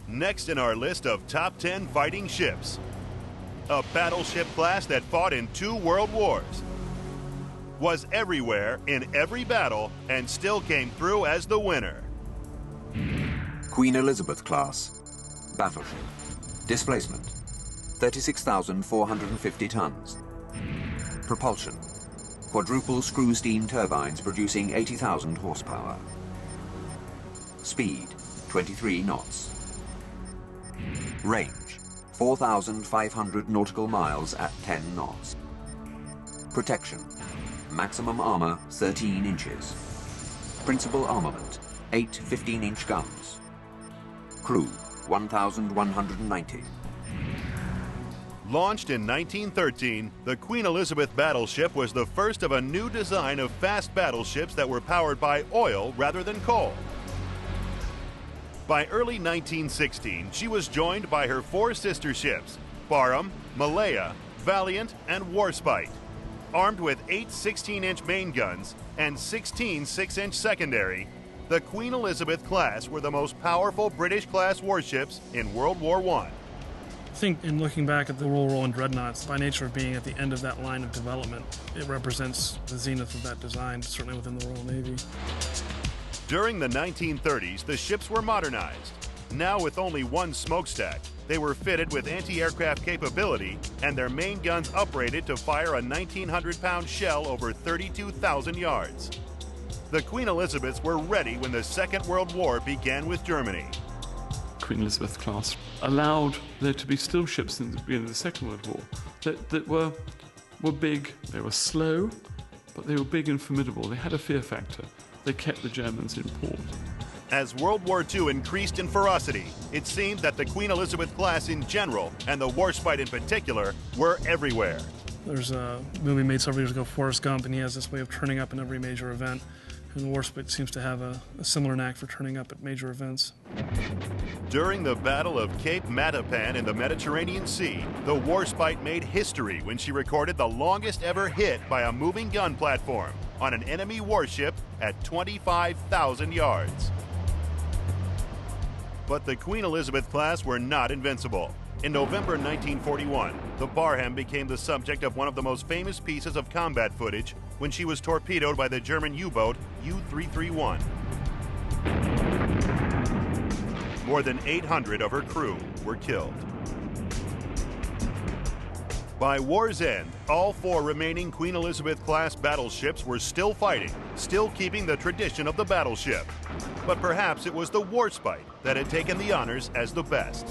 Next in our list of top 10 fighting ships, a battleship class that fought in 2 world wars, was everywhere in every battle, and still came through as the winner. Queen Elizabeth Class Battleship. Displacement 36,450 tons. Propulsion. Quadruple screw steam turbines producing 80,000 horsepower. Speed 23 knots. Range 4,500 nautical miles at 10 knots. Protection. Maximum armor 13 inches. Principal armament 8 15-inch guns. Crew 1,190. Launched in 1913, the Queen Elizabeth battleship was the first of a new design of fast battleships that were powered by oil rather than coal. By early 1916, she was joined by her 4 sister ships, Barham, Malaya, Valiant, and Warspite. Armed with 8 16-inch main guns and 16 6-inch secondary, the Queen Elizabeth class were the most powerful British-class warships in World War I. I think in looking back at the Royal Royal and Dreadnoughts, by nature of being at the end of that line of development, it represents the zenith of that design, certainly within the Royal Navy. During the 1930s, the ships were modernized. Now with only 1 smokestack, they were fitted with anti-aircraft capability and their main guns uprated to fire a 1,900-pound shell over 32,000 yards. The Queen Elizabeths were ready when the Second World War began with Germany. Queen Elizabeth class allowed there to be still ships in the beginning of the Second World War that were big, they were slow, but they were big and formidable. They had a fear factor. They kept the Germans in port. As World War II increased in ferocity, it seemed that the Queen Elizabeth class in general, and the Warspite in particular, were everywhere. There's a movie made several years ago, Forrest Gump, and he has this way of turning up in every major event. And the Warspite seems to have a similar knack for turning up at major events. During the Battle of Cape Matapan in the Mediterranean Sea, the Warspite made history when she recorded the longest ever hit by a moving gun platform on an enemy warship at 25,000 yards. But the Queen Elizabeth class were not invincible. In November 1941, the Barham became the subject of one of the most famous pieces of combat footage when she was torpedoed by the German U-boat U-331. More than 800 of her crew were killed. By war's end, all 4 remaining Queen Elizabeth class battleships were still fighting, still keeping the tradition of the battleship. But perhaps it was the Warspite that had taken the honors as the best.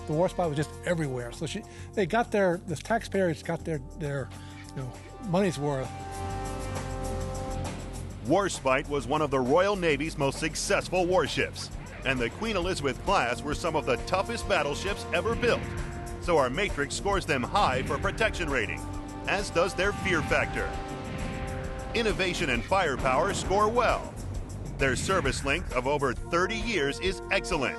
The Warspite was just everywhere, so the taxpayers got their money's worth. Warspite was one of the Royal Navy's most successful warships, and the Queen Elizabeth class were some of the toughest battleships ever built. So our matrix scores them high for protection rating, as does their fear factor. Innovation and firepower score well. Their service length of over 30 years is excellent.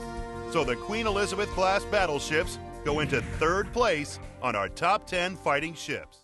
So the Queen Elizabeth class battleships go into 3rd place on our top 10 fighting ships.